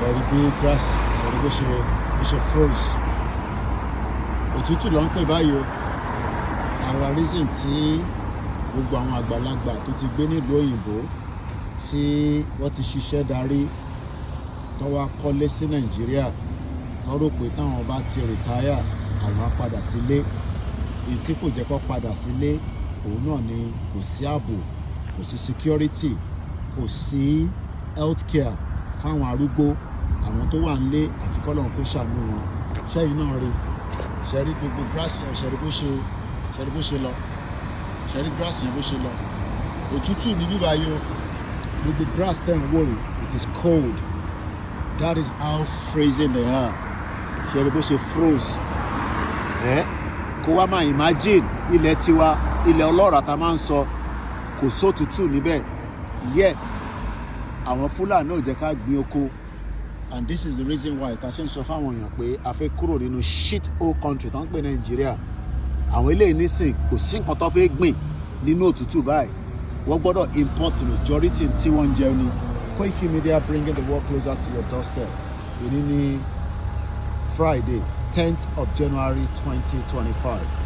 ṣẹ̀rí bí grass ṣẹ̀rí bó ṣe froze. Òtútù ló ń pè báyìí o. Ara reason tí gbogbo àwọn àgbàlagbà tó ti gbé nílùú òyìnbó tí wọ́n ti ṣiṣẹ́ darí tó wá kọ́lé sí Nàìjíríà wọ́n rò pé táwọn bá ti rìtáyà àwọn á padà sílé. Èyí tí kò jẹ́ kó padà sílé òun náà ni kò sí ààbò, kò sí security, kò sí healthcare fáwọn arúgbó. Àwọn tó wà nílé àfi k'Ọlọ́run kó ṣàánú wọn. Ṣẹ́yìn náà rí ṣẹ́rí gbogbo grass yẹn ṣẹ́rí bó ṣe lọ, ṣẹ́rí grass yẹn bó ṣe lọ. Òtútù ní bíbá yìí o. Gbogbo grass tẹ̀ ń wò yìí, it is cold. That is how freezing they are. Ṣẹ́rí bó ṣe froze. Kó wá máa imagine ilẹ̀ tiwa, ilẹ̀ ọlọ́ràá tá máa ń sọ, kò sótútù níbẹ̀. Yet àwọn Fúlàní ò jẹ́ ká gbin oko. And this is the reason why ta ṣe ń sọ fáwọn èèyàn pé a fẹ́ kúrò nínú shit hole country tó ń pè Nàìjíríà. Àwọn eléyìí nísìn kò sí nǹkan tó fẹ́ gbìn nínú òtútù báyìí. Wọ́n gbọ́dọ̀ import majority tí wọ́n ń jẹun ni. Koiki Media bringing the world closer to your doorstep. Èyí ni Friday 10th of January 2025.